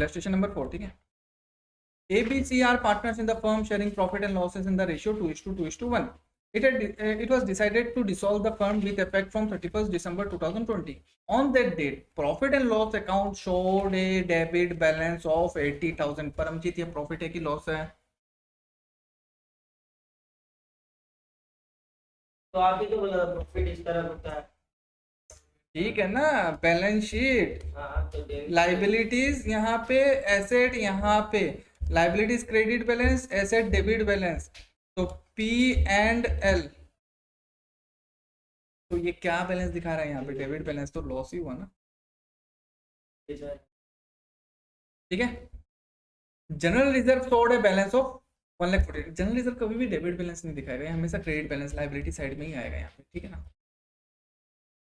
Illustration number 4, ठीक है। A, B, C are partners in the firm sharing profit and losses in the ratio 2:1. It was decided to dissolve the firm with effect from 31st December 2020. On that date, profit and loss account showed a debit balance of 80,000. Paramjit, ये profit है कि loss है? तो आप ही तो बोला profit इस तरह होता है। ठीक है ना, बैलेंस शीट, हाँ तो लाइबिलिटीज यहाँ पे, एसेट यहाँ पे, liabilities credit balance, asset debit balance, तो पी एंड एल। तो ये क्या बैलेंस दिखा रहा है यहाँ पे? डेबिट बैलेंस, तो लॉस ही हुआ ना, ठीक है। जनरल रिजर्व शोड है बैलेंस ऑफ 1,40,000। जनरल रिजर्व कभी भी डेबिट बैलेंस नहीं दिखाएगा, हमेशा क्रेडिट बैलेंस लाइबिलिटी साइड में ही आएगा यहाँ पे, ठीक है ना।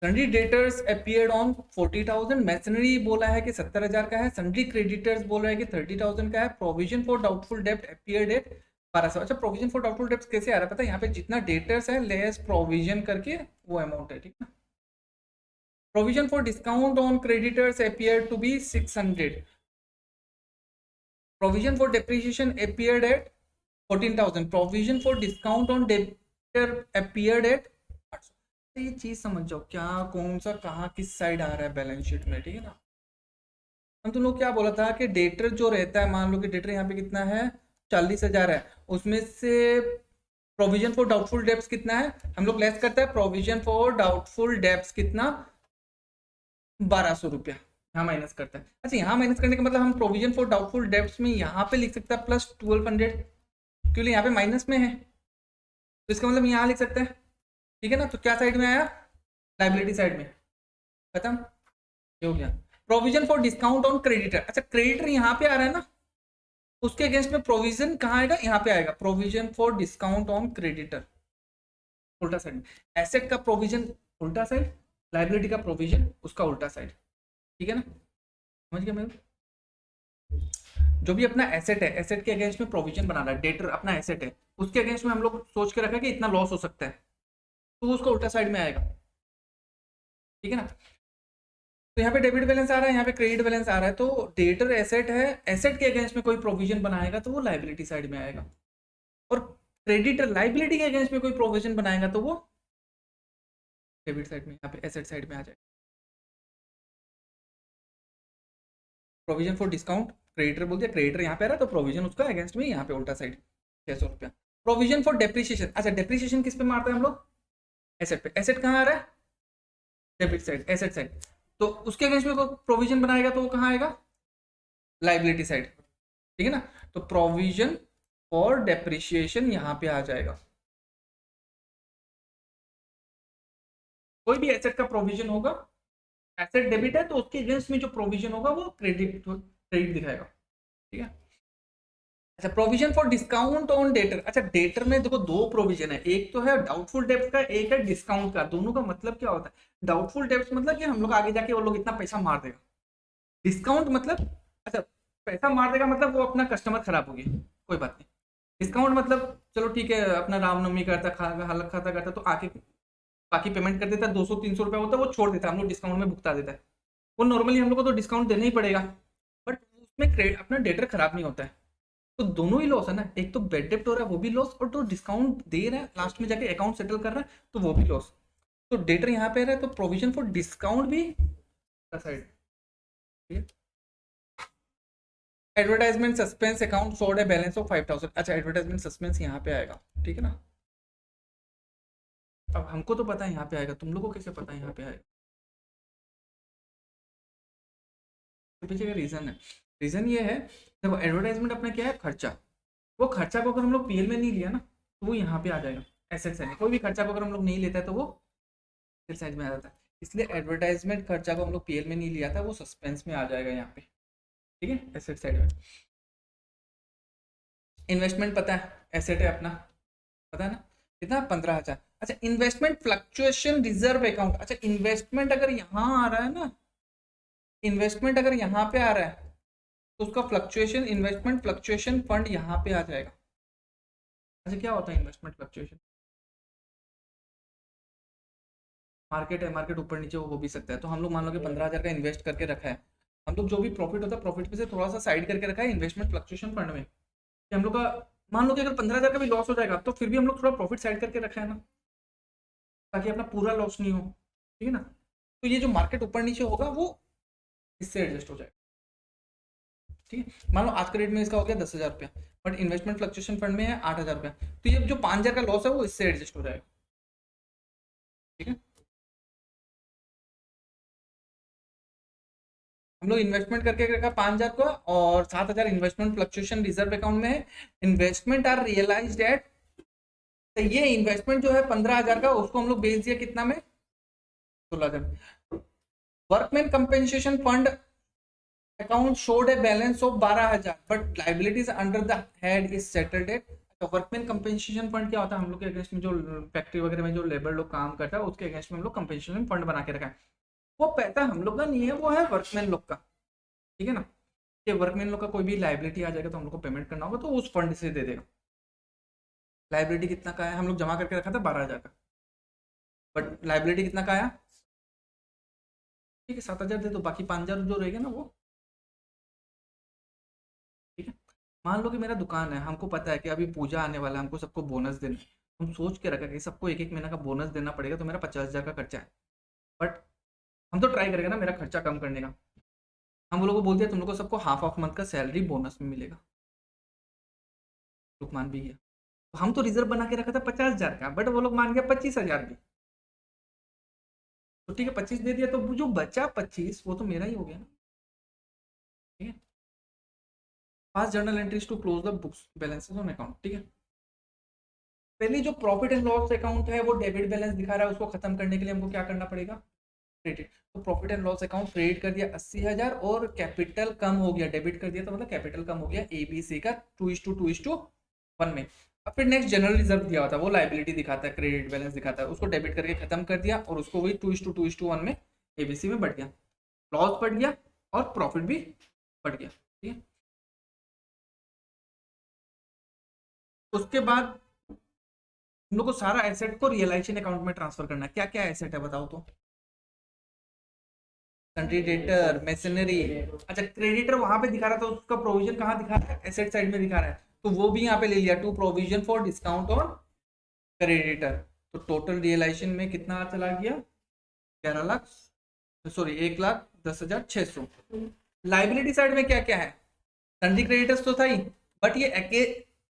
Sundry debtors appeared on 40,000। Masonry बोला है कि 70,000 का है। सन्ड्री क्रेडिटर्स बोल रहा है कि 30,000 का है। प्रोविजन फॉर डाउटफुल डेब्ट अपीयर्ड एट 1200। अच्छा, प्रोविजन फॉर डाउटफुल डेब्ट कैसे आ रहा है पता है? यहाँ पे जितना डेटर्स है लेस प्रोविजन करके वो अमाउंट है, ठीक है ना। Provision for discount on creditors appeared to be 600। Provision for depreciation appeared at 14,000। Provision for discount on debtor appeared at 800। तो ये चीज समझ जाओ क्या, कौन सा कहाँ किस साइड आ रहा है बैलेंस शीट में, ठीक है ना। हम तुम लोग क्या बोला था कि डेटर जो रहता है, मान लो कि डेटर यहाँ पे कितना है, 40,000 है, उसमें से प्रोविजन फॉर डाउटफुल डेब्ट्स कितना है, हम लोग लेस करते हैं। प्रोविजन फॉर डाउटफुल डेब्ट्स कितना, 1,200 रुपया यहाँ माइनस करता है। अच्छा, यहाँ माइनस करने का मतलब हम प्रोविजन फॉर डाउटफुल डेब्ट्स में यहाँ पे लिख सकते हैं प्लस 1,200, क्योंकि यहाँ पे माइनस में है, तो इसका मतलब यहाँ लिख सकते हैं, ठीक है ना। तो क्या साइड में आया? लाइबिलिटी साइड में, खत्म, ये हो गया। Provision for discount on creditor. अच्छा, क्रेडिटर यहाँ पे आ रहा है ना, उसके अगेंस्ट में प्रोविजन कहाँ आएगा? यहाँ पे आएगा, provision for discount on creditor, उल्टा साइड में। एसेट का प्रोविजन उल्टा साइड, लाइबिलिटी का प्रोविजन उसका उल्टा साइड, ठीक है ना, समझ गया मेरे? जो भी अपना एसेट है, एसेट के अगेंस्ट में प्रोविजन बना रहा है, डेटर अपना एसेट है, उसके अगेंस्ट में हम लोग सोच के रखा कि इतना लॉस हो सकता है, तो उसका उल्टा साइड में आएगा, ठीक है ना। तो यहाँ पे डेबिट बैलेंस आ रहा है, यहाँ पे क्रेडिट बैलेंस आ रहा है, तो डेटर एसेट है, एसेट के अगेंस्ट में कोई प्रोविजन बनाएगा तो वो लाइबिलिटी साइड में आएगा, और क्रेडिटर लाइबिलिटी के अगेंस्ट में कोई प्रोविजन बनाएगा तो वो डेबिट साइड में, यहाँ पे एसेट साइड में आ जाएगा। प्रोविजन फॉर डिस्काउंट क्रेडिटर बोल दिया, क्रेडिटर यहाँ पे आ रहा है तो प्रोविजन उसका अगेंस्ट में यहाँ पे उल्टा साइड 600 रुपया। Provision for depreciation. अच्छा, डेप्रिसिएशन किस पे मारते हैं हम लोग? एसेट पे। एसेट कहाँ आ रहा है? डेबिट साइड, एसेट साइड, तो उसके अगेंस्ट में प्रोविजन बनाएगा तो वो कहाँ आएगा? लाइबिलिटी साइड, ठीक है ना। तो प्रोविजन फॉर डेप्रिसिएशन यहाँ पे आ जाएगा। कोई भी एसेट का प्रोविजन होगा, एसेट डेबिट है तो उसके अगेंस्ट में जो प्रोविजन होगा वो क्रेडिट क्रेडिट दिखाएगा, ठीक है। अच्छा, provision for discount on debtor. अच्छा, डेटर में देखो दो प्रोविजन है, एक तो है डाउटफुल डेब्ट का, एक है डिस्काउंट का। दोनों का मतलब क्या होता है? डाउटफुल डेब्ट मतलब कि हम लोग आगे जाके वो लोग इतना पैसा मार देगा। डिस्काउंट मतलब, अच्छा, पैसा मार देगा मतलब वो अपना कस्टमर खराब हो गया, कोई बात नहीं। डिस्काउंट मतलब चलो ठीक है, अपना रामनवमी करता, हालत खाता करता तो आके बाकी पेमेंट कर देता है, 200-300 रुपया होता है वो छोड़ देता है, हम लोग डिस्काउंट में भुगता देता है। वो नॉर्मली हम लोग को तो डिस्काउंट देना ही पड़ेगा, बट उसमें अपना डेटर खराब नहीं होता है। तो दोनों ही लॉस है ना, एक तो बेड डेप्ट हो रहा है वो भी लॉस, और तो डिस्काउंट दे रहा है लास्ट में जाके अकाउंट सेटल कर रहा है तो वो भी लॉस। तो डेटर यहाँ पे रहा है तो प्रोविजन फॉर डिस्काउंट भी side. Advertisement suspense account showed है बैलेंस ऑफ 5,000। अच्छा, एडवर्टाइजमेंट सस्पेंस यहाँ पे आएगा, ठीक है ना। अब हमको तो पता है यहाँ पे आएगा, तुम लोगों को कैसे पता है यहाँ पे आएगा? तो पीछे का रीजन है, रीजन ये है, देखो एडवर्टाइजमेंट अपना क्या है? खर्चा। वो खर्चा को अगर हम लोग पीएल में नहीं लिया ना तो वो यहाँ पे आ जाएगा एसेट साइड में। कोई भी खर्चा को अगर हम लोग नहीं लेता है तो वो एसेट साइड में आ जाता है, इसलिए एडवर्टाइजमेंट खर्चा को हम लोग पीएल में नहीं लिया था, वो सस्पेंस में आ जाएगा यहाँ पे, ठीक है, एसेट साइड में। इन्वेस्टमेंट पता है, एसेट है अपना, पता है ना, कितना? 15,000। अच्छा, इन्वेस्टमेंट फ्लक्चुएशन रिजर्व अकाउंट। अच्छा, इन्वेस्टमेंट अगर यहाँ आ रहा है ना, इन्वेस्टमेंट अगर यहाँ पे आ रहा है तो उसका फ्लक्चुएशन, इन्वेस्टमेंट फ्लक्चुएशन फंड यहाँ पे आ जाएगा। अच्छा, क्या होता है इन्वेस्टमेंट फ्लक्चुएशन? मार्केट है, मार्केट ऊपर नीचे हो भी सकता है, तो हम लोग मान लो कि 15,000 का इन्वेस्ट करके रखा है, हम लोग जो भी प्रॉफिट होता है प्रॉफिट में से थोड़ा सा साइड करके रखा है इन्वेस्टमेंट फ्लक्चुएशन फंड में, कि हम लोग का मान लो कि अगर 15,000 का भी लॉस हो जाएगा तो फिर भी हम लोग थोड़ा प्रॉफिट साइड करके रखा है ना, ताकि अपना पूरा लॉस नहीं हो, ठीक है ना। तो ये जो मार्केट ऊपर नीचे होगा वो इससे एडजस्ट हो जाएगा, ठीक है। मान लो आज के रेट में इसका हो गया 10,000 रुपया, बट इन्वेस्टमेंट फ्लक्चुएशन फंड में है 8,000 रुपया, तो ये जो 5,000 का लॉस है वो इससे एडजस्ट हो जाएगा, ठीक है। हम लोग इन्वेस्टमेंट करके रखा 5,000 को, और 7,000 इन्वेस्टमेंट फ्लक्चुएशन रिजर्व अकाउंट में है। इन्वेस्टमेंट आर रियलाइज्ड एट, तो ये इन्वेस्टमेंट जो है 15,000 का, उसको हम लोग बेच दिया कितना में, 16,000। Workman compensation fund account showed a balance of 12,000 but liabilities under the head is settled at. तो वर्कमैन कंपेंसेशन फंड क्या होता है, हम लोग के अगेंस्ट में जो फैक्ट्री वगैरह में जो लेबर लोग काम करता है उसके अगेंस्ट में हम लोग कंपेंसेशन फंड बना के रखा है। वो पैसा हम लोग का नहीं है, वो है वर्कमैन लोग का, ठीक है ना। कि वर्कमैन लोग का कोई भी लाइबिलिटी आ जाएगा तो हम लोग को पेमेंट करना होगा तो उस फंड से दे देगा। लाइबिलिटी कितना का है, हम लोग जमा करके रखा था 12,000 का, बट लाइबिलिटी कितना का आया, ठीक है 7,000 दे दो, बाकी 5,000 जो रहेगा ना वो, ठीक है। मान लो कि मेरा दुकान है, हमको पता है कि अभी पूजा आने वाला है, हमको सबको बोनस देना है, हम सोच के रखा कि सबको एक एक महीना का बोनस देना पड़ेगा, तो मेरा 50,000 का खर्चा है, बट हम तो ट्राई करेंगे ना मेरा खर्चा कम करने का। हम वो लोगों को बोल दिया तुम लोग को सबको हाफ ऑफ मंथ का सैलरी बोनस में मिलेगा, लोग मान भी गया। तो हम तो रिजर्व बना के रखा था 50,000 का, बट वो लोग मान गया 25,000 भी, तो ठीक है 25 दे दिया, तो जो बचा 25 वो तो मेरा ही हो गया ना, ठीक है। Pass journal entries to close the books balances on account, ठीक है। पहले जो प्रॉफिट एंड लॉस अकाउंट है वो डेबिट बैलेंस दिखा रहा है, उसको खत्म करने के लिए हमको क्या करना पड़ेगा, क्रेडिट। तो profit and loss account credit कर दिया 80,000 और कैपिटल कम हो गया, डेबिट कर दिया तो मतलब कैपिटल कम हो गया ABC का 2:2:1 में। अब फिर नेक्स्ट जनरल रिजर्व दिया होता है वो लाइबिलिटी दिखाता है, क्रेडिट बैलेंस दिखाता है, उसको डेबिट करके खत्म कर दिया और उसको वही 2:2:1 में ABC में बढ़ गया, लॉस बढ़ गया और प्रॉफिट भी बढ़ गया, ठीक है। उसके बाद हम लोग को सारा एसेट को रियलाइजेशन अकाउंट में ट्रांसफर करना है। क्या क्या एसेट है बताओ तो, कंट्रीडेटर, मशीनरी। अच्छा क्रेडिटर वहां पे दिखा रहा था, उसका प्रोविजन कहाँ दिखा रहा है, एसेट साइड में दिखा रहा है, तो वो भी यहाँ पे ले लिया, to provision for discount on creditor. तो टोटल रियलाइजेशन में कितना चला गया, 11 लाख, सॉरी 1,10,600। लाइबिलिटी साइड में क्या क्या है, सन्ड्री क्रेडिटर्स तो था ही, बट ये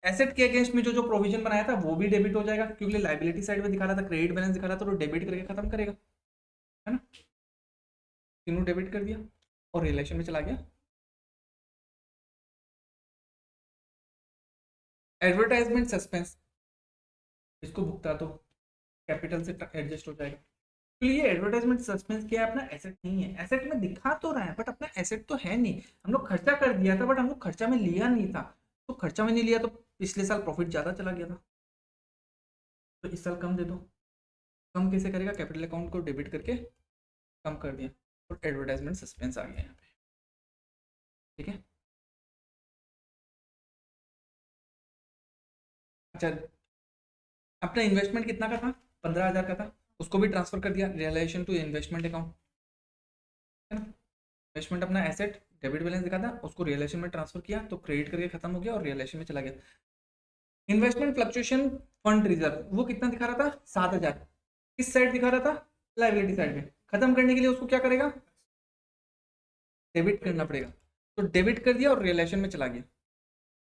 एसेट के अगेंस्ट में जो जो प्रोविजन बनाया था वो भी डेबिट हो जाएगा, क्योंकि लाइबिलिटी साइड में दिखा रहा था, क्रेडिट बैलेंस दिखा रहा था, तो डेबिट करके खत्म करेगा, है ना। तीनों डेबिट कर दिया और रिलेशन में चला गया। एडवर्टाइजमेंट सस्पेंस, इसको भुगता तो कैपिटल से एडजस्ट हो जाएगा। तो ये एडवर्टाइजमेंट सस्पेंस क्या है, अपना एसेट नहीं है, एसेट में दिखा तो रहा है बट अपना एसेट तो है नहीं। हम लोग खर्चा कर दिया था बट हम लोग खर्चा में लिया नहीं था, तो खर्चा में नहीं लिया तो पिछले साल प्रॉफिट ज़्यादा चला गया था, तो इस साल कम दे दो। कम कैसे करेगा, कैपिटल अकाउंट को डेबिट करके कम कर दिया और एडवर्टाइजमेंट सस्पेंस आ गया यहाँ पे, ठीक है। अच्छा अपना इन्वेस्टमेंट कितना का था, 15,000 का था, उसको भी ट्रांसफर कर दिया रियलाइजेशन टू इन्वेस्टमेंट अकाउंट, है ना। इन्वेस्टमेंट अपना एसेट डेबिट बैलेंस दिखा था, उसको रियलाइजेशन में ट्रांसफर किया तो क्रेडिट करके खत्म हो गया और रियलाइजेशन में चला गया। इन्वेस्टमेंट फ्लक्चुएशन फंड रिजर्व वो कितना दिखा रहा था, 7,000, किस साइड दिखा रहा था, लाइबिलिटी साइड में। खत्म करने के लिए उसको क्या करेगा, डेबिट करना पड़ेगा, तो डेबिट कर दिया और रियलाइजेशन में चला गया।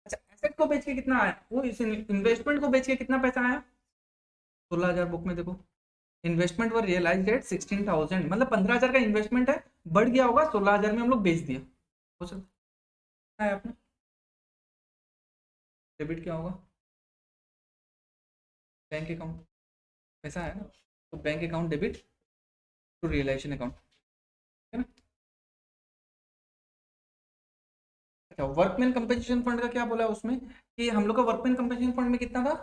अच्छा एसेट को बेच के कितना आया, वो इस इन्वेस्टमेंट को बेच के कितना पैसा आया, 16,000 बुक में देखो। इन्वेस्टमेंट वर रियलाइज्ड एट 16,000, मतलब 15,000 का इन्वेस्टमेंट है, बढ़ गया होगा 16,000 में हम लोग बेच दिया, हो सकता है आपने। डेबिट क्या होगा, बैंक अकाउंट, पैसा है ना, तो bank account debit to realisation account, है ना। अच्छा वर्कमैन कंपनसेशन फंड का क्या बोला है उसमें, कि हम लोग का वर्कमैन कंपनसेशन फंड में कितना था,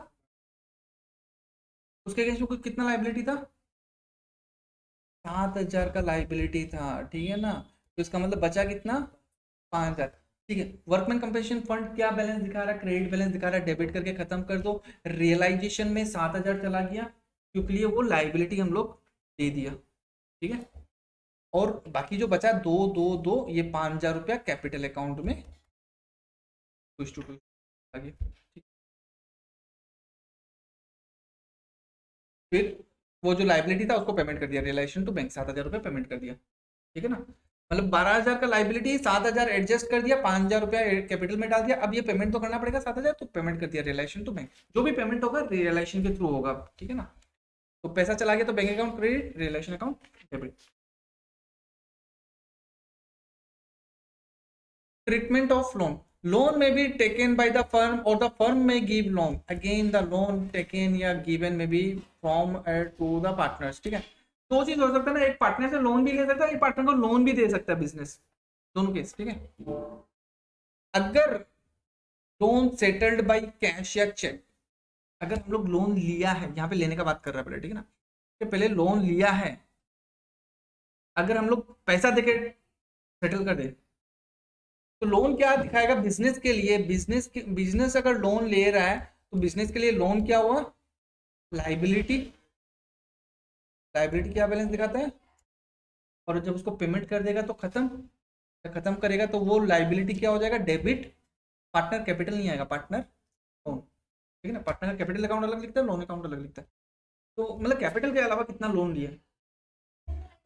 उसके अगेंस्ट में कितना लाइबिलिटी था, 7,000 का लाइबिलिटी था, ठीक है ना। तो इसका मतलब बचा कितना, 5,000, ठीक है। वर्कमैन कंपनसेशन फंड क्या बैलेंस दिखा रहा है, क्रेडिट बैलेंस दिखा रहा है, डेबिट करके खत्म कर दो। रियलाइजेशन में 7,000 चला गया, क्योंकि वो लाइबिलिटी हम लोग दे दिया, ठीक है। और बाकी जो बचा 2 2 2 ये 5,000 रुपया कैपिटल अकाउंट में टू टू टू आगे। ठीक। फिर वो जो लाइबिलिटी था उसको पेमेंट कर दिया, रिलेशन टू बैंक 7,000 रुपया पेमेंट कर दिया। ठीक है ना, मतलब 12,000 का लाइबिलिटी, 7,000 एडजस्ट कर दिया, 5,000 रुपया कैपिटल में डाल दिया। अब ये पेमेंट तो करना पड़ेगा 7,000, तो पेमेंट कर दिया रिलेशन टू बैंक। जो भी पेमेंट होगा रिलेशन के थ्रू होगा। ठीक है ना, तो पैसा चला गया तो bank account credit, realisation account debit. Treatment of loan. Loan may be taken by the firm or the firm may give loan. Again, the loan taken या given may be from to the partners. ठीक है, दो चीज हो सकता है ना, एक पार्टनर से लोन भी ले सकता है, एक पार्टनर को लोन भी दे सकता है बिजनेस, दोनों केस। ठीक है, अगर लोन सेटल्ड बाय कैश या चेक, अगर हम लोग लोन लिया है, यहाँ पे लेने का बात कर रहा है पहले। ठीक है ना, कि पहले लोन लिया है, अगर हम लोग पैसा देके सेटल कर दे तो लोन क्या दिखाएगा बिजनेस के लिए। बिजनेस अगर लोन ले रहा है तो बिजनेस के लिए लोन क्या हुआ, लाइबिलिटी। लाइबिलिटी क्या बैलेंस दिखाता है, और जब उसको पेमेंट कर देगा तो खत्म करेगा तो वो लाइबिलिटी क्या हो जाएगा, डेबिट। पार्टनर कैपिटल नहीं आएगा, पार्टनर लोन। ठीक है ना, पार्टनर का कैपिटल अकाउंट अलग लिखता है, लोन अकाउंट अलग लिखता है। तो मतलब कैपिटल के अलावा कितना लोन लिया,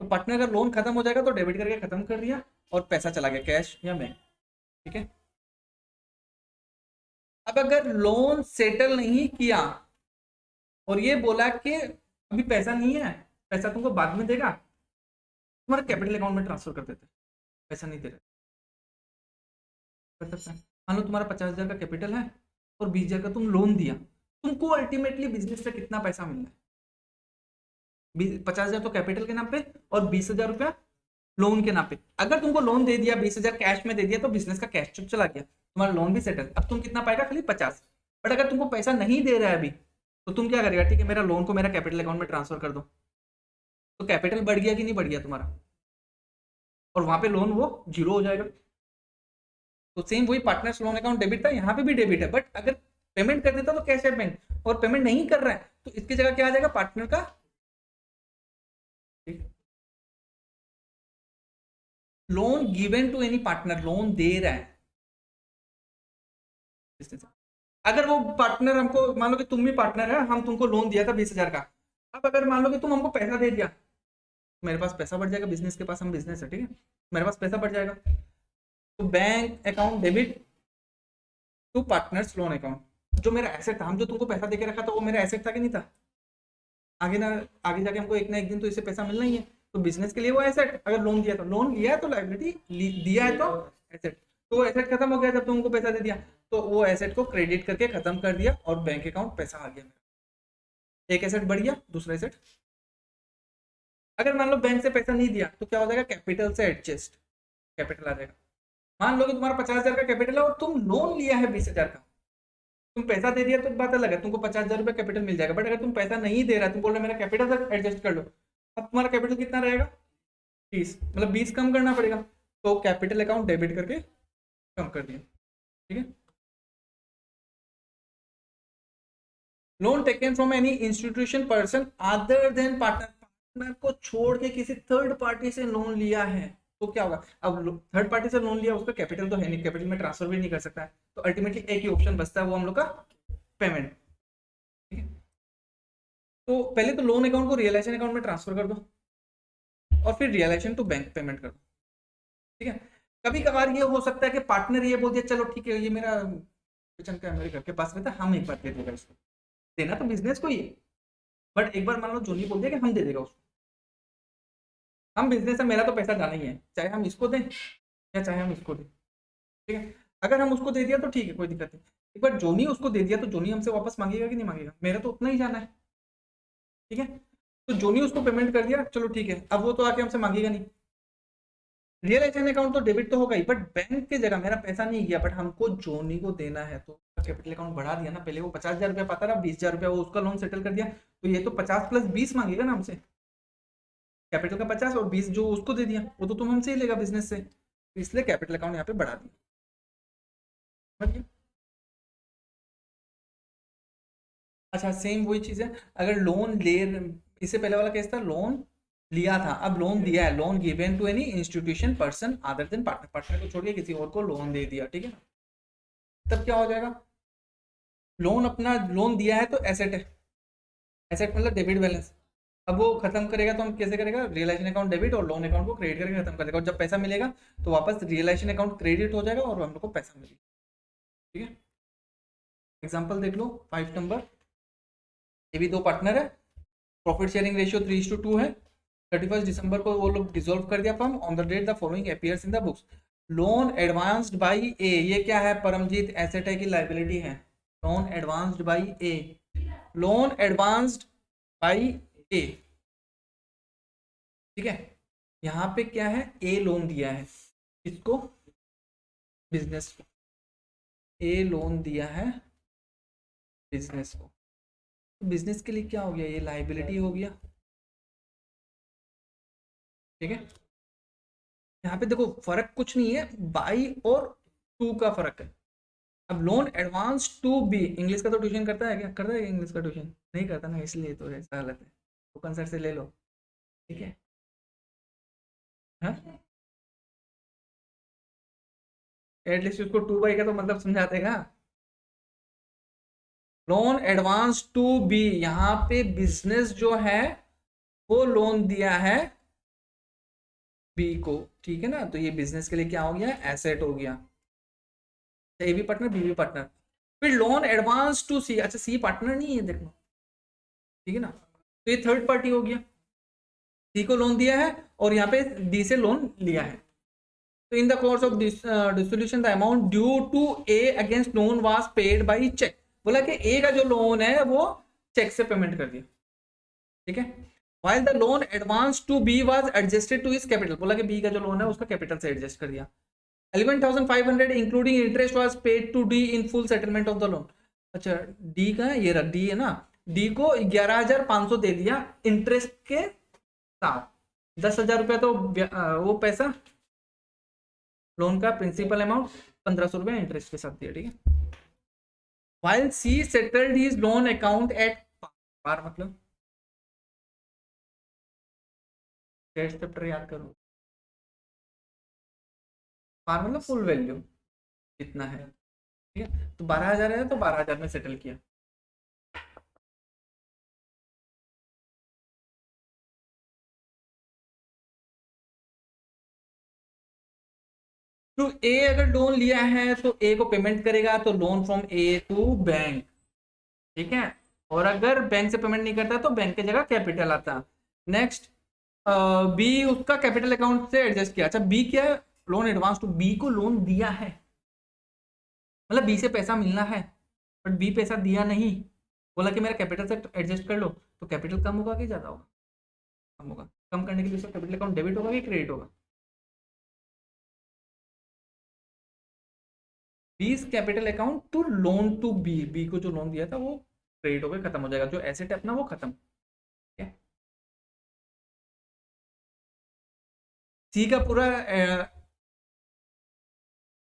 तो पार्टनर का लोन खत्म हो जाएगा तो डेबिट करके खत्म कर दिया और पैसा चला गया कैश या बैंक। ठीक है, अब अगर लोन सेटल नहीं किया और ये बोला कि अभी पैसा नहीं है, पैसा तुमको बाद में देगा, तुम्हारे कैपिटल अकाउंट में ट्रांसफर कर देते, पैसा नहीं दे रहे, कर सकते हैं। मान लो तुम्हारा 50,000 का कैपिटल है और 20,000 का तुम लोन दिया, तुमको अल्टीमेटली बिजनेस से कितना पैसा मिल रहा है, 50,000 तो कैपिटल के नाम पे और 20,000 रुपया लोन के नाम पे। अगर तुमको लोन दे दिया, 20,000 कैश में दे दिया, तो बिजनेस का कैश चुप चला गया, तुम्हारा लोन भी सेटल। अब तुम कितना पाएगा, खाली 50। बट अगर तुमको पैसा नहीं दे रहा है अभी, तो तुम क्या करेगा, ठीक है मेरा लोन को मेरा कैपिटल अकाउंट में ट्रांसफर कर दो, तो कैपिटल बढ़ गया कि नहीं बढ़ गया तुम्हारा, और वहां पे लोन वो जीरो हो जाएगा। तो सेम वही पार्टनर्स लोन अकाउंट डेबिट था, यहाँ पे भी डेबिट है, बट अगर पेमेंट कर देता तो कैश है बैंक, और पेमेंट नहीं कर रहा है तो इसकी जगह क्या आ जाएगा, पार्टनर का। Loan given to any partner, loan दे रहा है। अगर वो पार्टनर हमको, मान लो कि तुम भी पार्टनर है, हम तुमको लोन दिया था 20,000 का, अब अगर मान लो कि तुम हमको पैसा दे दिया, मेरे पास पैसा बढ़ जाएगा, बिजनेस के पास, हम बिजनेस है, ठीक है, मेरे पास पैसा बढ़ जाएगा, तो bank account debit to partners loan account. जो मेरा एसेट था, हम जो तुमको पैसा देके रखा था वो मेरा एसेट था कि नहीं था, आगे ना आगे जाके हमको एक ना एक दिन तो इससे पैसा मिलना ही है, तो बिजनेस के लिए वो एसेट। अगर लोन दिया तो लोन लिया है तो लाइबिलिटी, दिया है तो एसेट। तो वो एसेट खत्म हो गया जब तुमको पैसा दे दिया, तो वो एसेट को क्रेडिट करके खत्म कर दिया और बैंक अकाउंट पैसा आ गया, एक एसेट बढ़ गया, दूसरा एसेट। अगर मान लो बैंक से पैसा नहीं दिया तो क्या हो जाएगा, कैपिटल से एडजस्ट, कैपिटल आ जाएगा। मान लो कि तुम्हारा 50,000 का कैपिटल है और तुम लोन लिया है 20,000 का, तुम पैसा दे दिया तो बात अलग है, तुमको 50,000 रुपया कैपिटल मिल जाएगा। बट अगर तुम पैसा नहीं दे रहा, तुम बोल रहे मेरा कैपिटल से एडजस्ट कर लो, अब तुम्हारा कैपिटल कितना रहेगा, 20, मतलब 20 कम करना पड़ेगा, तो कैपिटल अकाउंट डेबिट करके कम कर दिया। ठीक है, loan taken from any institution person other than partner, partner को छोड़ के किसी थर्ड पार्टी से लोन लिया है तो क्या होगा, अब थर्ड पार्टी से लोन लिया, उसका कैपिटल तो है नहीं, कैपिटल में ट्रांसफर भी नहीं कर सकता है, तो अल्टीमेटली एक ही ऑप्शन बचता है, वो हम लोग का पेमेंट। ठीक है, तो पहले तो लोन अकाउंट को रियलाइजेशन अकाउंट में ट्रांसफर कर दो और फिर रियलाइजेशन टू बैंक पेमेंट कर दो। ठीक है, कभी कभार ये हो सकता है कि पार्टनर ये बोल दिया चलो ठीक है, ये मेरा किचन का मेरे घर के पास रहता है, हम एक बार दे देगा इसको, देना तो बिजनेस को ही है, बट एक बार मान लो जोनी बोल दिया कि हम दे देगा उसको, हम बिजनेस है, मेरा तो पैसा जाना ही है, चाहे हम इसको दें या चाहे हम इसको दें। ठीक है, अगर हम उसको दे दिया तो ठीक है, कोई दिक्कत नहीं, एक बार जोनी उसको दे दिया तो जोनी हमसे वापस मांगेगा कि नहीं मांगेगा, मेरा तो उतना ही जाना है। ठीक है, तो जोनी उसको पेमेंट कर दिया, चलो ठीक है, अब वो तो आके हमसे मांगेगा नहीं। रियलाइजेशन अकाउंट तो डेबिट तो होगा ही, बट बैंक की जगह मेरा पैसा नहीं गया, बट हमको जोनी को देना है, तो कैपिटल अकाउंट बढ़ा दिया ना, पहले वो 50,000 रुपया पाता था, 20,000 रुपया वो उसका लोन सेटल कर दिया, तो ये तो 50 प्लस 20 मांगेगा ना हमसे, कैपिटल का 50 और 20 जो उसको दे दिया वो तो तुम हमसे ही लेगा बिजनेस से, तो इसलिए कैपिटल अकाउंट यहाँ पे बढ़ा दिया। समझ गए? अच्छा, सेम वही चीज है, अगर लोन ले, इससे पहले वाला केस था लोन लिया था, अब लोन दिया है, loan given to any institution person other than partner, partner को छोड़ के किसी और को लोन दे दिया, ठीक है ना, तब क्या हो जाएगा, लोन अपना लोन दिया है तो एसेट है, एसेट मतलब डेबिट बैलेंस, अब वो खत्म करेगा तो हम कैसे करेगा, रियलाइजेशन अकाउंट डेबिट और लोन अकाउंट को क्रेडिट करके खत्म कर देगा, और जब पैसा मिलेगा तो वापस रियलाइजेशन अकाउंट क्रेडिट हो जाएगा और हम लोग को पैसा मिलेगा, ठीक है। एग्जांपल देख लो 5 नंबर, ये भी दो पार्टनर है, प्रॉफिट शेयरिंग रेशियो 3:2 है, 31 दिसंबर को वो लोग डिसॉल्व कर दिया firm, on the date the following appears in the books, loan advanced by A, ये क्या है परमजीत, एसेट है कि लाइबिलिटी है, loan advanced by A, loan advanced by A, ठीक है, यहाँ पे क्या है, ए लोन दिया है, इसको बिजनेस को, ए लोन दिया है बिजनेस को, बिजनेस के लिए क्या हो गया, ये लाइबिलिटी हो गया, ठीक है। यहाँ पे देखो फर्क कुछ नहीं है, बाई और टू का फर्क है, अब loan advance to B, English का तो ट्यूशन करता है क्या, करता है इंग्लिश का ट्यूशन, नहीं करता ना, इसलिए तो ऐसा हालत है, तो कंसर्ट से ले लो, ठीक है, हाँ एटलीस्ट उसको टू बाई का तो मतलब समझा देगा, लोन एडवांस टू बी, यहाँ पे बिजनेस जो है वो लोन दिया है बी को, ठीक है ना, तो ये बिजनेस के लिए क्या हो गया, एसेट हो गया, A B partner B B partner, फिर लोन एडवांस टू सी, अच्छा सी पार्टनर नहीं है देखो, ठीक है ना, तो ये थर्ड पार्टी हो गया, सी को लोन दिया है और यहाँ पे डी से लोन लिया है, तो in the course of dissolution the amount due to A against loan was paid by cheque, बोला कि ए का जो लोन है वो चेक से पेमेंट कर दिया, ठीक है, while the loan advance to B was adjusted to his capital, बोला कि B का जो लोन है उसका कैपिटल से एडजस्ट कर दिया, 11,500 including interest was paid to D in full settlement of the loan, अच्छा डी का ये रहा, डी है ना, डी को 11,500 दे दिया इंटरेस्ट के साथ, 10,000 रुपया तो वो पैसा लोन का प्रिंसिपल अमाउंट, 1,500 रुपया इंटरेस्ट के साथ दिया, ठीक है, while C settled his loan account at par, मतलब चैप्टर याद करो, पार मतलब फुल वैल्यू कितना है, ठीक है, तो 12,000 है तो 12,000 में सेटल किया, तो ए अगर लोन लिया है तो ए को पेमेंट करेगा, तो loan from A to bank, ठीक है, और अगर बैंक से पेमेंट नहीं करता तो बैंक की जगह कैपिटल आता, नेक्स्ट बी उसका कैपिटल अकाउंट से एडजस्ट किया, अच्छा बी क्या है, लोन एडवांस टू, बी को लोन दिया है, मतलब बी से पैसा मिलना है बट बी पैसा दिया नहीं, बोला कि मेरा कैपिटल से एडजस्ट कर लो, तो कैपिटल कम होगा कि ज्यादा होगा, कम होगा, कम करने के लिए उसका कैपिटल अकाउंट डेबिट होगा कि क्रेडिट होगा, B's capital account to loan to B, B को जो लोन दिया था वो क्रेडिट होकर खत्म हो जाएगा, जो एसेट है अपना वो खत्म, ठीक है, सी का पूरा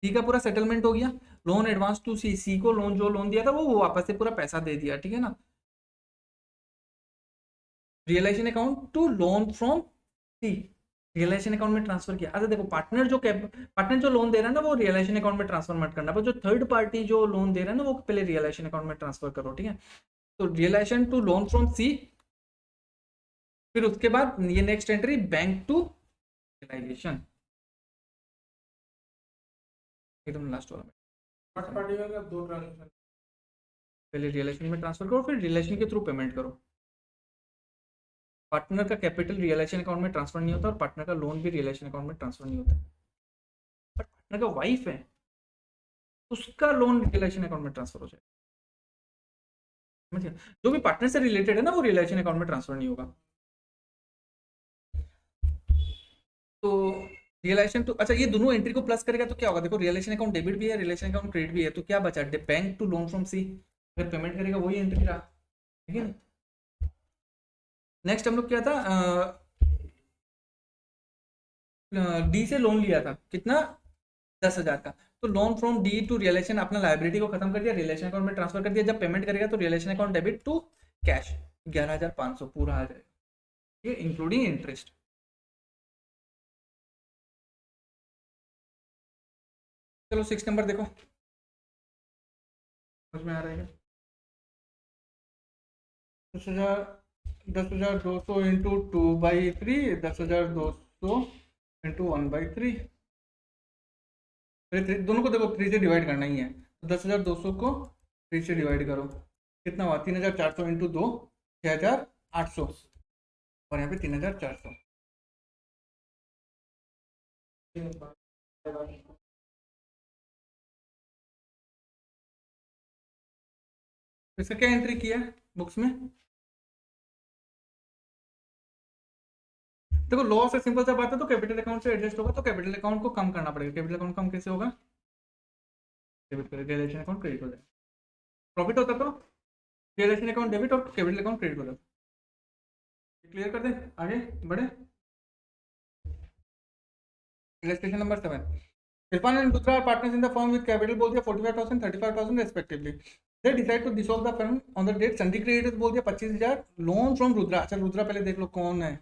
सी का पूरा सेटलमेंट हो गया, लोन एडवांस टू सी, सी को लोन जो लोन दिया था वो वापस से पूरा पैसा दे दिया, ठीक है ना, realisation account to loan from C, realisation account में ट्रांसफर किया, अच्छा देखो पार्टनर जो लोन दे रहा है ना वो रियलाइजेशन अकाउंट में ट्रांसफर मत करना, पर जो थर्ड पार्टी जो लोन दे रहा है ना वो पहले रियलाइजेशन अकाउंट में ट्रांसफर करो, ठीक है, तो realisation to loan from C, फिर उसके बाद ये next entry bank to realisation, एकदम लास्ट वाला में थर्ड पार्टी का दो ट्रांजेक्शन, पहले रियलाइजेशन में ट्रांसफर करो फिर रियलाइजेशन के थ्रू पेमेंट करो, पार्टनर का कैपिटल रियलाइजेशन अकाउंट में ट्रांसफर नहीं होता और पार्टनर का लोन भी रियलाइजेशन अकाउंट में ट्रांसफर नहीं होता, बट पार्टनर का वाइफ है उसका लोन रियलाइजेशन अकाउंट में ट्रांसफर हो जाएगा, समझिए, जो भी पार्टनर से रिलेटेड है ना वो रियलाइजेशन अकाउंट में ट्रांसफर नहीं होगा, तो रियलाइजेशन टू, अच्छा ये दोनों एंट्री को प्लस करेगा तो क्या होगा, देखो रियलाइजेशन अकाउंट डेबिट भी है रियलाइजेशन अकाउंट क्रेडिट भी है, तो क्या बचा, बैंक टू लोन फ्रॉम सी, अगर पेमेंट करेगा वही एंट्री रहा, ठीक है, नेक्स्ट हम लोग क्या था, डी से लोन लिया था कितना, 10,000 का, तो loan from D to realisation अपना लाइबिलिटी को खत्म कर दिया, रियलाइजेशन अकाउंट में ट्रांसफर कर दिया, जब पेमेंट करेगा तो realisation account debit to cash 11,500 पूरा आ जाएगा, ठीक है, इंक्लूडिंग इंटरेस्ट, चलो 6 नंबर देखो, समझ में आ रहा है क्या? 10,200 इंटू 2/3, 10,200 इंटू 1/3, दोनों को देखो 3 से डिवाइड करना ही है, तो 10,200 को 3 से डिवाइड करो, कितना हुआ? 3,400 इंटू 2, 6,800, और यहाँ पे 3,400। इसका क्या एंट्री किया है बुक्स में? देखो लॉस से सिंपल सा बात है, तो कैपिटल अकाउंट से एडजस्ट होगा, तो कैपिटल अकाउंट को कम करना पड़ेगा। कैपिटल अकाउंट कम कैसे होगा? डेबिट करें, रियलाइजेशन अकाउंट क्रेडिट हो जाएगा। प्रॉफिट होता तो रियलाइजेशन अकाउंट डेबिट और कैपिटल अकाउंट क्रेडिट हो जाता। क्लियर कर दे, आगे बढ़े। Illustration number 7, Irfan and Rudra are partners in the firm with capital बोल दिया 45,000 35,000 रेस्पेक्टिवली। They decide to dissolve the firm on the date sundry creditors बोल दिया 25,000, लोन फ्रॉम रुद्रा। अच्छा रुद्रा पहले देख लो कौन है,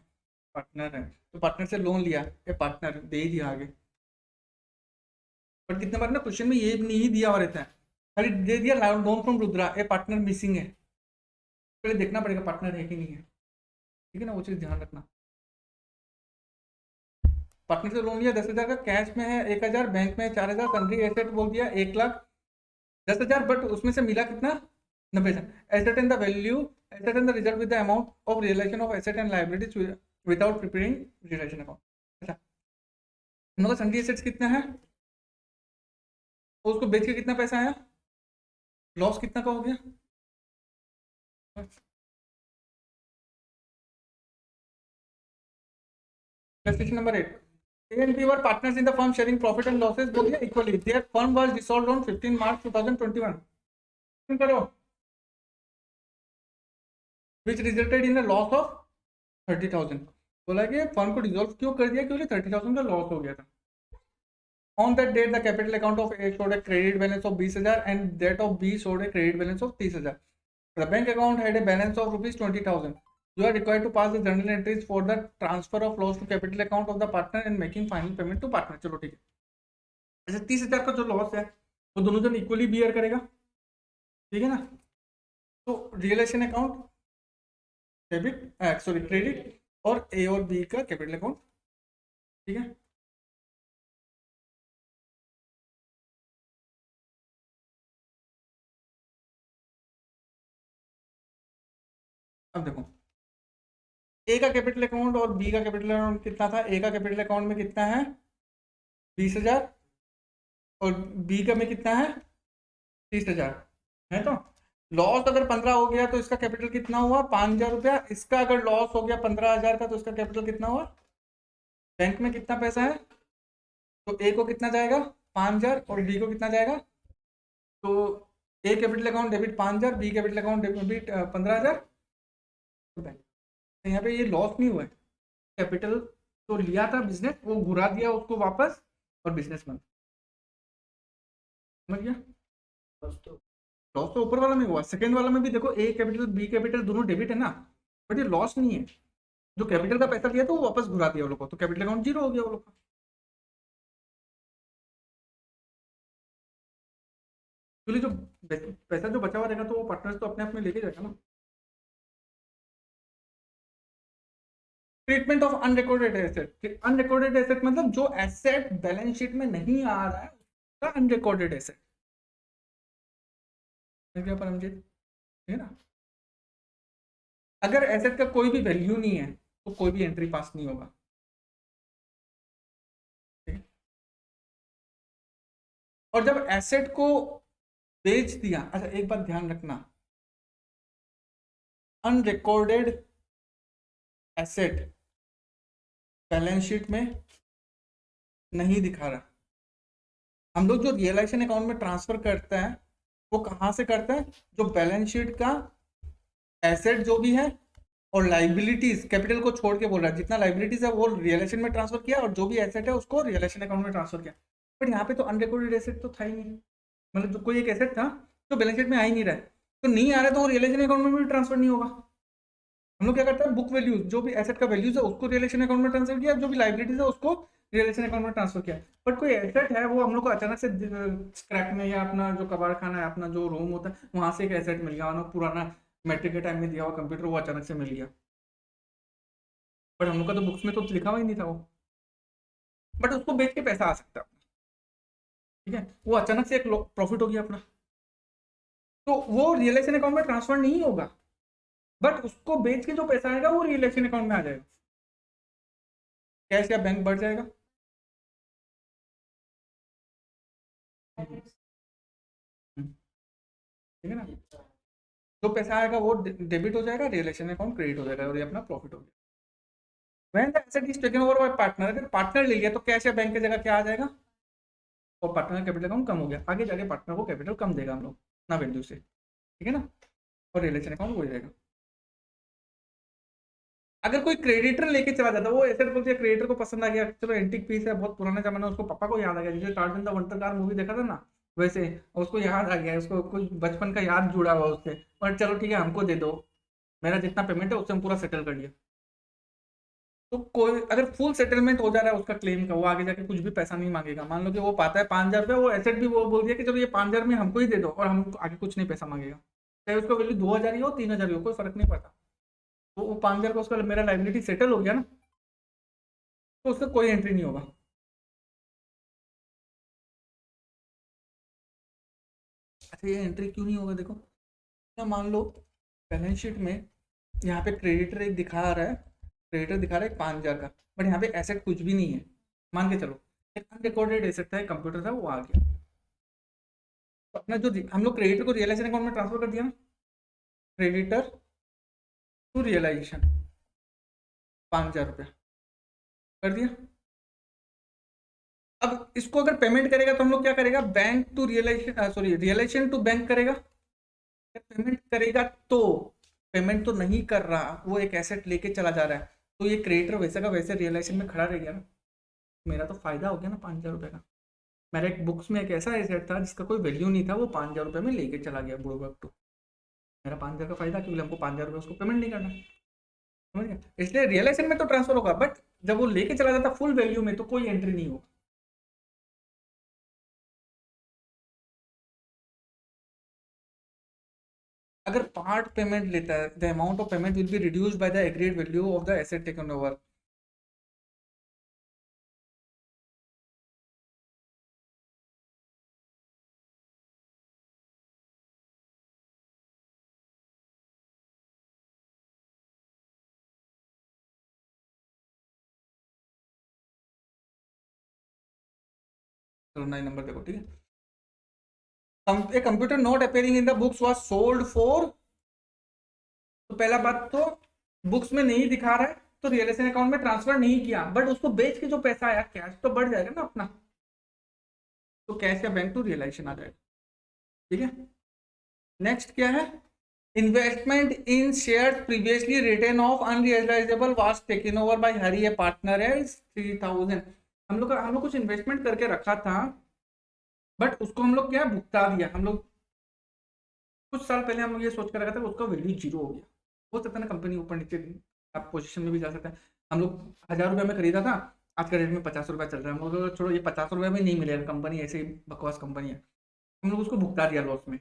पार्टनर है, तो पार्टनर से लोन लिया, ये पार्टनर दे ही दिया आगे। बट कितने बार ना क्वेश्चन में ये नहीं दिया और रहता है, खाली दे दिया लोन फ्रॉम रुद्रा, ये पार्टनर मिसिंग है, पहले देखना पड़ेगा पार्टनर है कि नहीं है, ठीक है ना, वो चीज़ ध्यान रखना। पार्टनर से लोन लिया 10,000 का, कैश में है 1,000, बैंक में है 4,000, सन्ड्री एसेट बोल दिया 1,10,000, बट उसमें से मिला कितना? 90,000। Asset and the value, asset and the result with the amount of realisation of asset and liabilities without preparing realisation account. अच्छा इनका सन्ड्री एसेट्स कितना है, उसको बेच के कितना पैसा आया, लॉस कितना का हो गया? Question number 8, A and B were partners in the firm sharing profit and losses बोल दिया equally. Their firm was dissolved on 15 March 2021. करो, which resulted in a loss of 30,000. बोला कि फर्म को डिसॉल्व क्यों कर दिया, क्योंकि 30,000 का लॉस हो गया था। On that date, the capital account of A showed a credit balance of 20,000 and that of B showed a credit balance of 30,000. The bank account had a balance of rupees 20,000. You are required to pass the journal entries for the transfer of loss to capital account of the partner and making final payment to partner. चलो ठीक है। अच्छा 30,000 का जो loss है वो दोनों जन इक्वली बियर करेगा, ठीक है ना, तो realisation account debit sorry credit और ए और बी का कैपिटल अकाउंट, ठीक है। अब देखो ए का कैपिटल अकाउंट और बी का कैपिटल अकाउंट कितना था, ए का कैपिटल अकाउंट में कितना है 20,000 और बी का में कितना है 30,000 है, तो लॉस अगर 15 हो गया तो इसका कैपिटल कितना हुआ 5,000 रुपया, इसका अगर लॉस हो गया 15,000 का तो इसका कैपिटल कितना हुआ, बैंक में कितना पैसा है, तो ए को कितना जाएगा 5,000 और बी को कितना जाएगा, तो A capital account debit 5,000, B capital account debit 15,000, तो यहाँ पे ये लॉस नहीं हुआ है, कैपिटल तो लिया था बिजनेस वो घुरा दिया उसको वापस और बिजनेस बंद, समझ गया। लॉस तो ऊपर वाला में हुआ, सेकंड वाला में भी देखो ए कैपिटल बी कैपिटल दोनों डेबिट है ना, बट ये लॉस नहीं है, जो कैपिटल का पैसा लिया था वो वापस घुरा दिया वो लोग को, तो कैपिटल अकाउंट जीरो हो गया वो लोग का। एक्चुअली जो पैसा जो बचा हुआ रहेगा तो वो पार्टनर्स तो अपने आप में लेके जाएगा ना। Treatment of unrecorded asset, unrecorded asset मतलब जो एसेट बैलेंस शीट में नहीं आ रहा है उसका अनरिकॉर्डेड एसेट, क्या परमजीत, ठीक है ना। अगर एसेट का कोई भी वैल्यू नहीं है तो कोई भी एंट्री पास नहीं होगा, और जब एसेट को बेच दिया, अच्छा एक बात ध्यान रखना, अनरिकॉर्डेड एसेट बैलेंस शीट में नहीं दिखा रहा, हम लोग जो रियलाइजेशन अकाउंट में ट्रांसफर करते हैं वो कहाँ से करते हैं, जो बैलेंस शीट का एसेट जो भी है और लाइबिलिटीज कैपिटल को छोड़ के बोल रहा है, जितना लाइबिलिटीज है वो रियलाइजेशन में ट्रांसफर किया और जो भी एसेट है उसको रियलाइजेशन अकाउंट में ट्रांसफर किया, बट यहाँ पे तो अनरिकॉर्डेड एसेट तो था ही नहीं, मतलब जो कोई एक एसेट था जो बैलेंस शीट में आ ही नहीं रहा है, तो नहीं आ रहा है तो वो रियलाइजेशन अकाउंट में भी ट्रांसफर नहीं होगा, हम लोग क्या करते हैं, बुक वैल्यूज जो भी एसेट का वैल्यूज है उसको रियलाइजेशन अकाउंट में ट्रांसफर किया, जो भी लाइबिलिटीज है उसको रियलाइजेशन अकाउंट में ट्रांसफर किया। बट कोई एसेट है वो हम लोग को अचानक से स्क्रैप में, या अपना जो कबाड़ खाना है, अपना जो रूम होता है वहां से एक एसेट मिल गया, पुराना मैट्रिक के टाइम में दिया हुआ कंप्यूटर वो अचानक से मिल गया, बट हम लोग का तो बुक्स में तो लिखा हुआ ही नहीं था वो, बट उसको बेच के पैसा आ सकता है, ठीक है, वो अचानक से एक प्रॉफिट हो गया अपना, तो वो रियलाइजेशन अकाउंट में ट्रांसफर नहीं होगा, बट उसको बेच के जो पैसा आएगा वो रियलाइजेशन अकाउंट में आ जाएगा, कैश या बैंक बढ़ जाएगा। हम्म, ठीक है ना, जो पैसा आएगा वो डेबिट हो जाएगा, रियलाइजेशन अकाउंट क्रेडिट हो जाएगा, और ये अपना प्रॉफिट हो गया। When the asset is taken over bye partner, अगर पार्टनर ले लिया तो कैश या बैंक की जगह क्या आ जाएगा, और पार्टनर कैपिटल अकाउंट कम हो गया, आगे जाके पार्टनर को कैपिटल कम देगा हम लोग ना वैल्यू से, ठीक है ना, और रिलेशन अकाउंट हो जाएगा। अगर कोई क्रेडिटर लेके चला जाता, वो एसेट बोलते हैं, क्रेडिटर को पसंद आ गया, चलो एंटिक पीस है, बहुत पुराना जमाना, उसको पापा को याद आ गया, जैसे Tarzan the wonder car movie देखा था ना, वैसे उसको याद आ गया, उसको कुछ बचपन का याद जुड़ा हुआ उससे, और चलो ठीक है हमको दे दो, मेरा जितना पेमेंट है उससे हम पूरा सेटल कर लिया। तो कोई अगर फुल सेटलमेंट हो जा रहा है उसका क्लेम का, वो आगे जाके कुछ भी पैसा नहीं मांगेगा, मान लो कि वो पाता है 5,000 रुपये, वो एसेट भी वो बोल दिया कि चलो ये 5,000 में हमको ही दे दो, और हम आगे कुछ नहीं पैसा मांगेगा, चाहे उसका वैल्यू 2,000 ही हो, 3,000 ही हो, कोई फर्क नहीं पड़ता, तो वो 5,000 का उसका मेरा लाइबिलिटी सेटल हो गया ना, तो उसका कोई एंट्री नहीं होगा। अच्छा ये एंट्री क्यों नहीं होगा, देखो, क्या मान लो बैलेंस शीट में यहाँ पे क्रेडिटर एक दिखा रहा है, क्रेडिटर दिखा रहा है 5,000 का, बट यहाँ पे एसेट कुछ भी नहीं है, मान के चलो एक अनरिकॉर्डेड एसेट था, कंप्यूटर था, वो आ गया, तो अपना जो हम लोग क्रेडिटर को रियलाइजेशन अकाउंट में ट्रांसफर कर दिया ना, क्रेडिटर टू रियलाइजेशन 5,000 रुपया कर दिया। अब इसको अगर पेमेंट करेगा तो हम लोग क्या करेगा, bank to realisation, sorry realisation to bank करेगा, पेमेंट करेगा, तो पेमेंट तो नहीं कर रहा, वो एक एसेट लेके चला जा रहा है, तो ये क्रेडिटर वैसे का वैसे रियलाइजेशन में खड़ा रह गया ना, मेरा तो फायदा हो गया ना 5,000 रुपये का। मेरा एक बुक्स में एक ऐसा एसेट था जिसका कोई वैल्यू नहीं था, वो 5,000 रुपये में लेके चला गया बुढ़ो वक्त, तो मेरा 5,000 का फायदा, क्योंकि हमको 5,000 रुपये उसको पेमेंट नहीं करना, समझ गया, इसलिए रियलाइजेशन में तो ट्रांसफर होगा, बट जब वो लेके चला जाता फुल वैल्यू में तो कोई एंट्री नहीं होगा। अगर पार्ट पेमेंट लेता है, the amount of payment will be reduced by the agreed value of the asset taken over. चलो 9 नंबर देखो, ठीक है, a computer not appearing in the books was sold for, तो पहला बात तो बुक्स में नहीं दिखा रहा है, तो रियलाइजेशन अकाउंट में ट्रांसफर नहीं किया, बट उसको बेच के जो पैसा आया कैश तो बढ़ जाएगा ना अपना, तो कैश या बैंक टू रियलाइजेशन आ जाएगा, ठीक है। नेक्स्ट क्या है, investment in share previously return of unrealisable was taken over by Hari A partner है 3,000, हम लोग कुछ इन्वेस्टमेंट करके रखा था, बट उसको हम लोग क्या भुगता दिया, हम लोग कुछ साल पहले हम लोग ये सोच कर रखा था उसका वैल्यू जीरो हो गया, हो सकता है ना कंपनी ऊपर नीचे आप पोजीशन में भी जा सकता है, हम लोग 1,000 रुपये में खरीदा था, आज का रेट में 50 रुपया चल रहा है, हम लोग छोड़ो ये 50 रुपये में नहीं मिलेगा, कंपनी ऐसे ही बकवास कंपनी है, हम लोग उसको भुगता दिया लॉस में,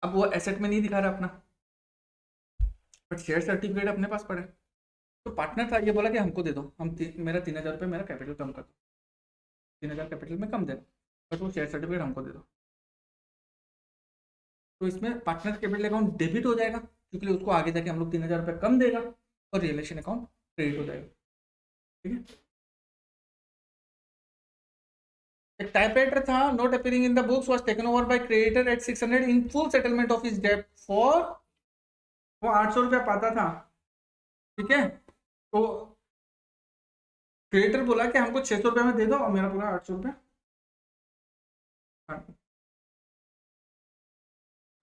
अब वो एसेट में नहीं दिखा रहा अपना, बट शेयर सर्टिफिकेट अपने पास पड़े, तो पार्टनर था, ये बोला कि हमको दे दो, मेरा 3,000 रुपये मेरा कैपिटल कम कर दो, 3,000 कैपिटल में कम देना, बट वो शेयर सर्टिफिकेट हमको दे दो, तो इसमें पार्टनर कैपिटल अकाउंट डेबिट हो जाएगा, क्योंकि उसको आगे जाके हम लोग 3,000 रुपये कम देगा, और रियलाइजेशन अकाउंट क्रेडिट हो जाएगा, ठीक है। एक टाइपराइटर था not appearing in the books was taken over by creditor at 600 in full settlement of his debt for, वो 800 रुपया पाता था, ठीक है, तो क्रेडिटर बोला कि हमको 600 रुपये में दे दो, और मेरा पूरा 800 रुपया,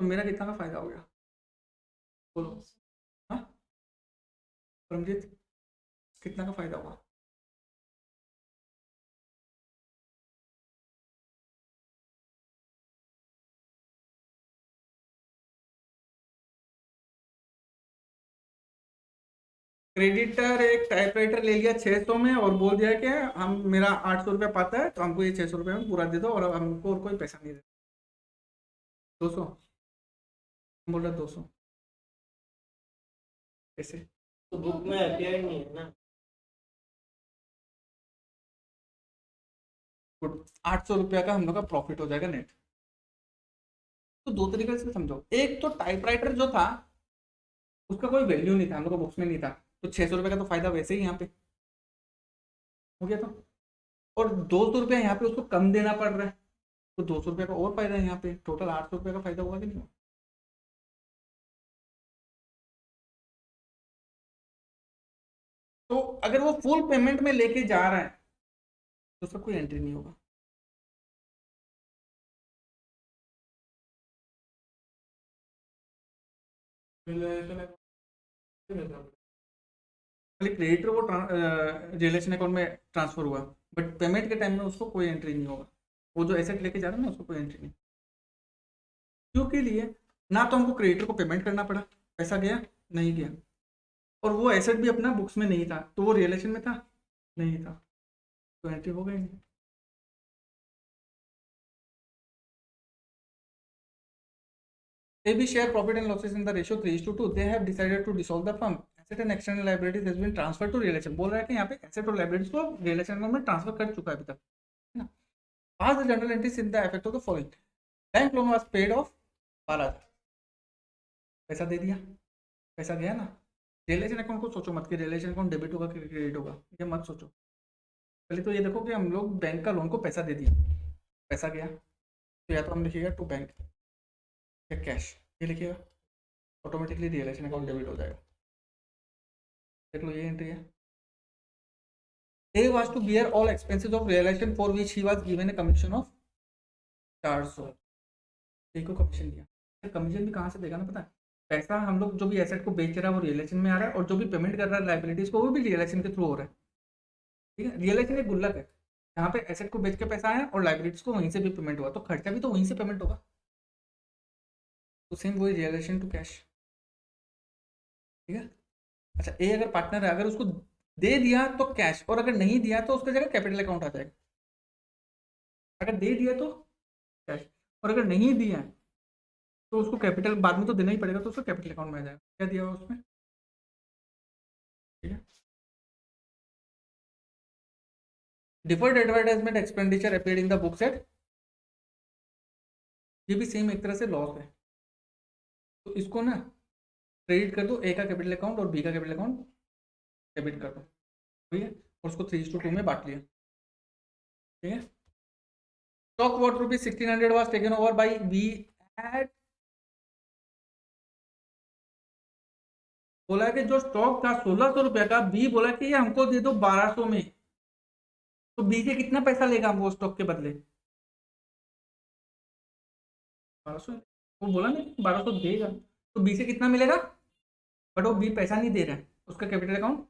तो मेरा कितना का फायदा हो गया, बोलो, हाँ परमजीत, कितना का फायदा हुआ। क्रेडिटर एक टाइपराइटर ले लिया 600 में और बोल दिया कि हम मेरा 800 रुपया पाता है तो हमको ये 600 रुपये में पूरा दे दो और हमको और कोई पैसा नहीं दे। 200 बोल रहा 200 कैसे? तो बुक में अपीयर नहीं है ना। 800 रुपया का हम लोग का प्रॉफिट हो जाएगा नेट। तो दो तरीके से समझो, एक तो टाइपराइटर जो था उसका कोई वैल्यू नहीं था, हम लोग का बुक्स में नहीं था, तो 600 रुपये का तो फायदा वैसे ही यहाँ पे हो गया था। और 200 रुपया यहाँ पे उसको कम देना पड़ रहा है, तो 200 रुपये का और फायदा है यहाँ पे, टोटल 800 रुपये का फायदा हुआ कि नहीं हुआ? तो अगर वो फुल पेमेंट में लेके जा रहा है तो उसका कोई एंट्री नहीं होगा। खाली क्रेडिटर वो रिलेशन अकाउंट में ट्रांसफर हुआ, बट पेमेंट के टाइम में उसको कोई एंट्री नहीं होगा। वो जो एसेट लेके जा रहा है ना उसको कोई एंट्री नहीं, क्योंकि लिए ना तो हमको क्रेडिटर को पेमेंट करना पड़ा, पैसा गया नहीं गया, और वो एसेट भी अपना बुक्स में नहीं था, तो वो रिलेशन में था नहीं था, तो एंट्री हो गई नहीं। They be share profit and losses in the ratio 3:2. They have decided to dissolve the firm. Asset and external liabilities has been transferred to relation. बोल रहा है कि यहाँ पे एसेट और लाइबिलिटीज को रिलेशन में ट्रांसफर कर चुका है अभी तक, है ना। Pass the journal entries in the effect of the following. Bank loan was paid off 12,000, पैसा दे दिया, पैसा गया ना। रिलेशन अकाउंट को सोचो मत कि रिलेशन अकाउंट डेबिट होगा कि क्रेडिट होगा, ये मत सोचो। पहले तो ये देखो कि हम लोग बैंक का लोन को पैसा दे दिया, पैसा गया, तो या तो हम लिखिएगा टू बैंक या कैश, ये लिखिएगा, ऑटोमेटिकली रिलेशन अकाउंट डेबिट हो जाएगा। देख लो ये एंट्री है। A was to bear all expenses of realization for which he was given a commission of 400। A को कमीशन दिया, कमीशन भी कहाँ से देगा ना, पता है? पैसा हम लोग जो भी एसेट को बेच रहा है वो रिलेशन में आ रहा है, और जो भी पेमेंट कर रहा है लाइबिलिटीज को वो भी रिलेशन के थ्रू हो रहा है, ठीक है। रिलेशन एक गुल्लक है, यहाँ पे एसेट को बेच के पैसा आया और लाइबिलिटीज को वहीं से भी पेमेंट हुआ, तो खर्चा भी तो वहीं से पेमेंट होगा, तो सेम वही रिलेशन टू कैश, ठीक है। अच्छा, ए अगर पार्टनर है, अगर उसको दे दिया तो कैश, और अगर नहीं दिया तो उसका जगह कैपिटल अकाउंट आ जाएगा। अगर दे दिया तो कैश, और अगर नहीं दिया तो उसको कैपिटल बाद में तो देना ही पड़ेगा, तो उसको कैपिटल अकाउंट में आ जाएगा। क्या दिया हुआ उसमें, ठीक है। Deferred advertisement expenditure appeared in the books at, ये भी सेम एक तरह से लॉस है, तो इसको ना क्रेडिट कर दो, ए का कैपिटल अकाउंट और बी का कैपिटल अकाउंट डेबिट कर दो, ठीक है, और उसको 3:2 में बांट लिया, ठीक है। Stock worth ₹1600 was taken over by B at, बोला कि जो स्टॉक था 1600 रुपया का, बी बोला कि ये हमको दे दो 1200 में, तो बी से कितना पैसा लेगा हमको स्टॉक के बदले? 1200, वो बोला नहीं 1200 देगा, तो बी से कितना मिलेगा, बट वो बी पैसा नहीं दे रहा है, उसका कैपिटल अकाउंट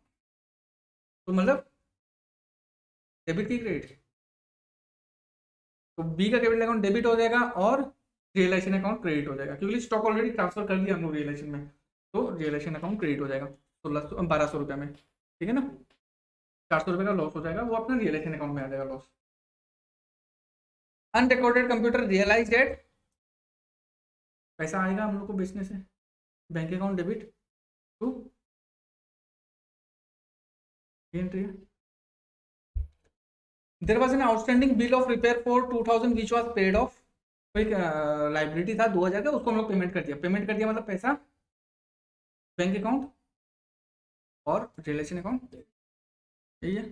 तो मतलब डेबिट की क्रेडिट, तो बी का कैपिटल अकाउंट डेबिट हो जाएगा और रियलाइजेशन अकाउंट क्रेडिट हो जाएगा, क्योंकि स्टॉक ऑलरेडी ट्रांसफर कर लिया हम लोग रियलाइजेशन में, तो रियलाइजेशन अकाउंट क्रेडिट हो जाएगा 1200 रुपये में, ठीक है ना। 400 रुपये का लॉस हो जाएगा, वो अपना रियलाइजेशन अकाउंट में आ जाएगा loss. Unrecorded computer realise date, पैसा आएगा हम लोग को बेचने से, bank account debit to entry है। There was an outstanding bill of repair for 2000 which was paid off, कोई लाइबिलिटी था 2000 का, उसको हम लोग पेमेंट कर दिया, पेमेंट कर दिया मतलब पैसा बैंक अकाउंट और रिलेशन अकाउंट, यही है।